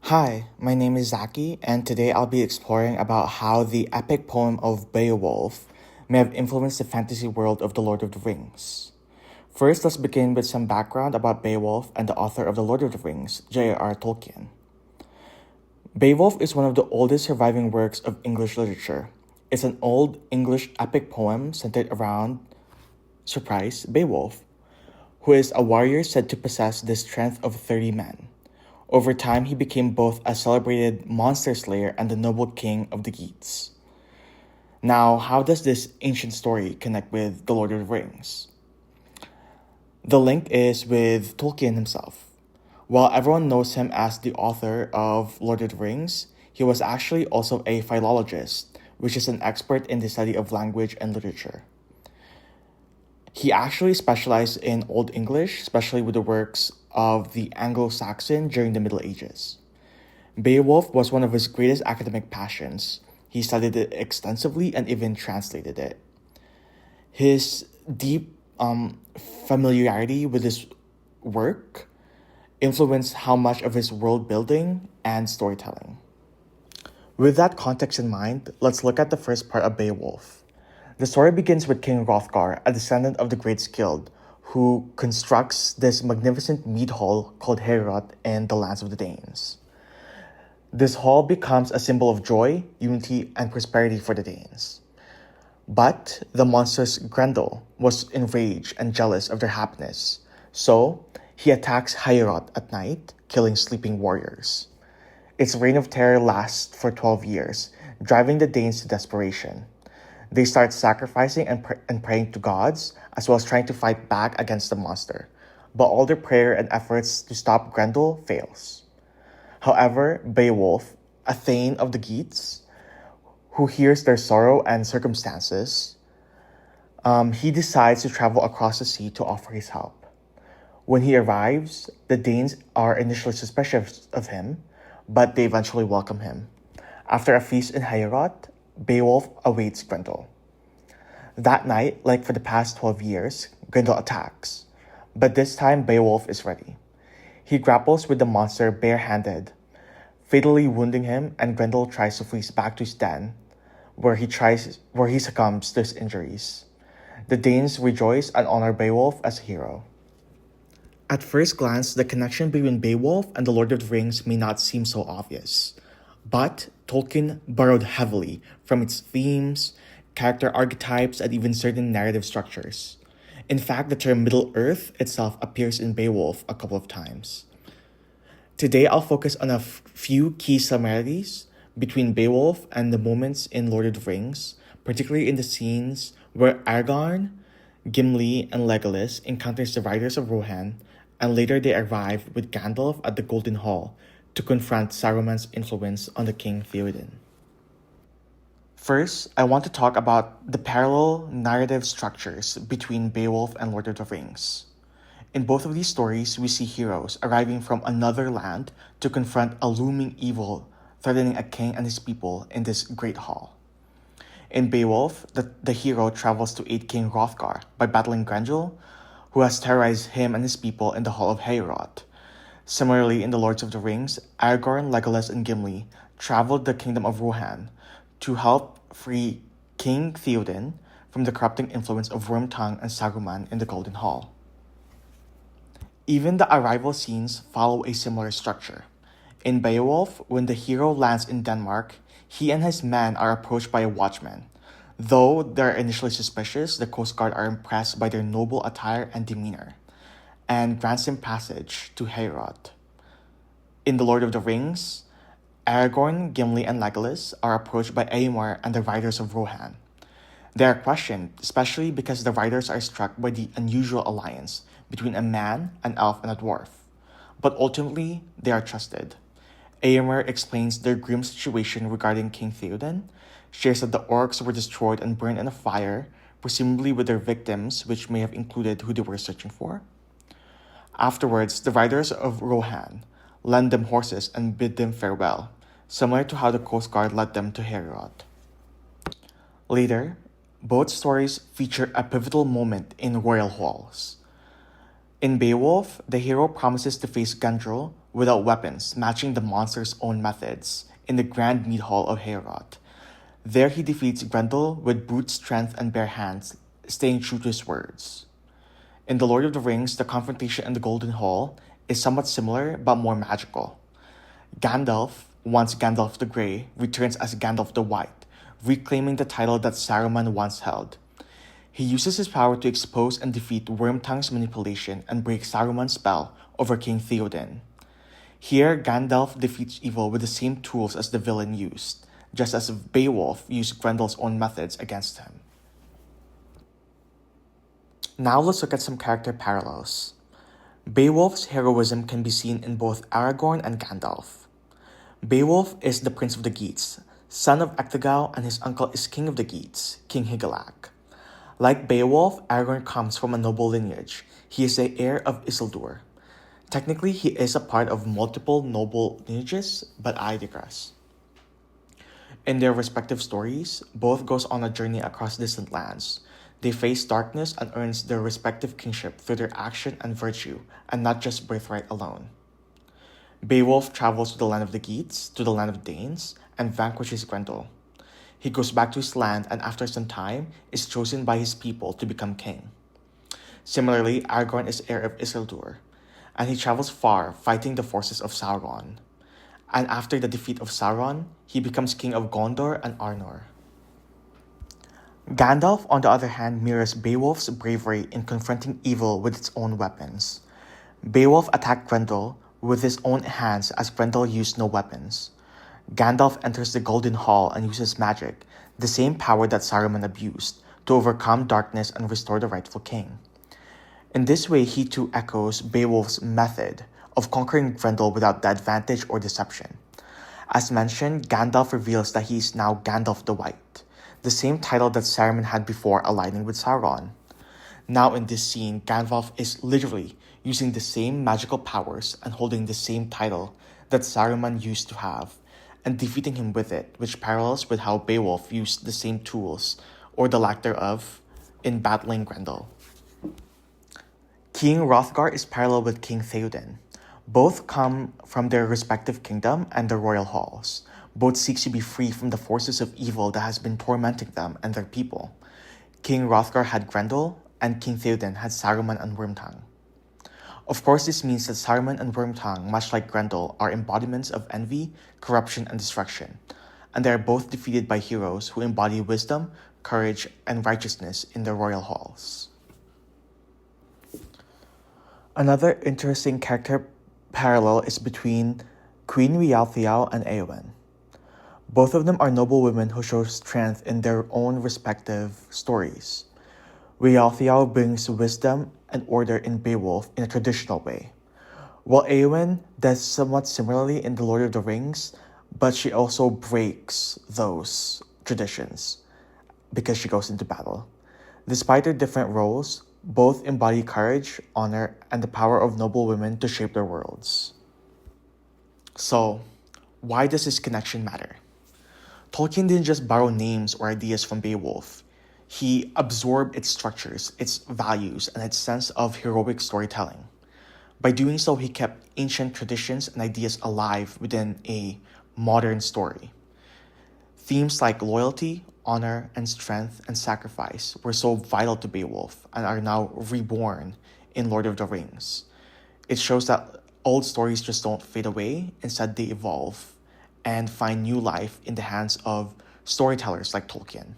Hi, my name is Zaki, and today I'll be exploring about how the epic poem of Beowulf may have influenced the fantasy world of The Lord of the Rings. First, let's begin with some background about Beowulf and the author of The Lord of the Rings, J.R.R. Tolkien. Beowulf is one of the oldest surviving works of English literature. It's an old English epic poem centered around, surprise, Beowulf, who is a warrior said to possess the strength of 30 men. Over time, he became both a celebrated monster slayer and the noble king of the Geats. Now, how does this ancient story connect with The Lord of the Rings? The link is with Tolkien himself. While everyone knows him as the author of Lord of the Rings, he was actually also a philologist, which is an expert in the study of language and literature. He actually specialized in Old English, especially with the works of the Anglo-Saxon during the Middle Ages. Beowulf was one of his greatest academic passions. He studied it extensively and even translated it. His deep familiarity with his work influenced how much of his world building and storytelling. With that context in mind, let's look at the first part of Beowulf. The story begins with King Hrothgar, a descendant of the Great Skald, who constructs this magnificent mead hall called Heorot in the lands of the Danes. This hall becomes a symbol of joy, unity, and prosperity for the Danes. But the monstrous Grendel was enraged and jealous of their happiness, so he attacks Heorot at night, killing sleeping warriors. Its reign of terror lasts for 12 years, driving the Danes to desperation. They start sacrificing and praying to gods, as well as trying to fight back against the monster. But all their prayer and efforts to stop Grendel fails. However, Beowulf, a Thane of the Geats, who hears their sorrow and circumstances, he decides to travel across the sea to offer his help. When he arrives, the Danes are initially suspicious of him, but they eventually welcome him. After a feast in Heorot, Beowulf awaits Grendel. That night, like for the past 12 years, Grendel attacks. But this time, Beowulf is ready. He grapples with the monster barehanded, fatally wounding him, and Grendel tries to flee back to his den, where he succumbs to his injuries. The Danes rejoice and honor Beowulf as a hero. At first glance, the connection between Beowulf and the Lord of the Rings may not seem so obvious. But Tolkien borrowed heavily from its themes, character archetypes, and even certain narrative structures. In fact, the term Middle-earth itself appears in Beowulf a couple of times. Today, I'll focus on a few key similarities between Beowulf and the moments in Lord of the Rings, particularly in the scenes where Aragorn, Gimli, and Legolas encounters the Riders of Rohan, and later they arrive with Gandalf at the Golden Hall to confront Saruman's influence on the King Theoden. First, I want to talk about the parallel narrative structures between Beowulf and Lord of the Rings. In both of these stories, we see heroes arriving from another land to confront a looming evil threatening a king and his people in this great hall. In Beowulf, the hero travels to aid King Hrothgar by battling Grendel, who has terrorized him and his people in the Hall of Heorot. Similarly, in The Lords of the Rings, Aragorn, Legolas, and Gimli traveled the kingdom of Rohan to help free King Theoden from the corrupting influence of Wormtongue and Saruman in the Golden Hall. Even the arrival scenes follow a similar structure. In Beowulf, when the hero lands in Denmark, he and his men are approached by a watchman. Though they're initially suspicious, the Coast Guard are impressed by their noble attire and demeanor, and grants him passage to Heorot. In The Lord of the Rings, Aragorn, Gimli, and Legolas are approached by Eomer and the Riders of Rohan. They are questioned, especially because the riders are struck by the unusual alliance between a man, an elf, and a dwarf. But ultimately, they are trusted. Eomer explains their grim situation regarding King Theoden, shares that the orcs were destroyed and burned in a fire, presumably with their victims, which may have included who they were searching for. Afterwards, the Riders of Rohan lend them horses and bid them farewell, similar to how the Coast Guard led them to Heorot. Later, both stories feature a pivotal moment in royal halls. In Beowulf, the hero promises to face Gandrel without weapons, matching the monster's own methods, in the Grand Mead Hall of Heorot. There he defeats Grendel with brute strength and bare hands, staying true to his words. In The Lord of the Rings, the confrontation in the Golden Hall is somewhat similar but more magical. Gandalf, once Gandalf the Grey, returns as Gandalf the White, reclaiming the title that Saruman once held. He uses his power to expose and defeat Wormtongue's manipulation and break Saruman's spell over King Theoden. Here, Gandalf defeats evil with the same tools as the villain used, just as Beowulf used Grendel's own methods against him. Now let's look at some character parallels. Beowulf's heroism can be seen in both Aragorn and Gandalf. Beowulf is the Prince of the Geats, son of Ectegau, and his uncle is King of the Geats, King Hygelac. Like Beowulf, Aragorn comes from a noble lineage. He is the heir of Isildur. Technically, he is a part of multiple noble lineages, but I digress. In their respective stories, both goes on a journey across distant lands. They face darkness and earns their respective kingship through their action and virtue, and not just birthright alone. Beowulf travels to the land of the Geats, to the land of Danes, and vanquishes Grendel. He goes back to his land and after some time is chosen by his people to become king. Similarly, Aragorn is heir of Isildur, and he travels far fighting the forces of Sauron. And after the defeat of Sauron, he becomes king of Gondor and Arnor. Gandalf, on the other hand, mirrors Beowulf's bravery in confronting evil with its own weapons. Beowulf attacked Grendel with his own hands as Grendel used no weapons. Gandalf enters the Golden Hall and uses magic, the same power that Saruman abused, to overcome darkness and restore the rightful king. In this way, he too echoes Beowulf's method of conquering Grendel without the advantage or deception. As mentioned, Gandalf reveals that he is now Gandalf the White, the same title that Saruman had before aligning with Sauron. Now in this scene, Gandalf is literally using the same magical powers and holding the same title that Saruman used to have, and defeating him with it, which parallels with how Beowulf used the same tools, or the lack thereof, in battling Grendel. King Hrothgar is parallel with King Theoden. Both come from their respective kingdom and the royal halls. Both seek to be free from the forces of evil that has been tormenting them and their people. King Hrothgar had Grendel, and King Theoden had Saruman and Wormtongue. Of course, this means that Saruman and Wormtongue, much like Grendel, are embodiments of envy, corruption, and destruction, and they are both defeated by heroes who embody wisdom, courage, and righteousness in the royal halls. Another interesting character parallel is between Queen Wealhtheow and Éowyn. Both of them are noble women who show strength in their own respective stories. Wealhtheow brings wisdom and order in Beowulf in a traditional way, while Éowyn does somewhat similarly in The Lord of the Rings, but she also breaks those traditions because she goes into battle. Despite their different roles, both embody courage, honor, and the power of noble women to shape their worlds. So, why does this connection matter? Tolkien didn't just borrow names or ideas from Beowulf. He absorbed its structures, its values, and its sense of heroic storytelling. By doing so, he kept ancient traditions and ideas alive within a modern story. Themes like loyalty, honor, and strength and sacrifice were so vital to Beowulf and are now reborn in Lord of the Rings. It shows that old stories just don't fade away, instead they evolve and find new life in the hands of storytellers like Tolkien.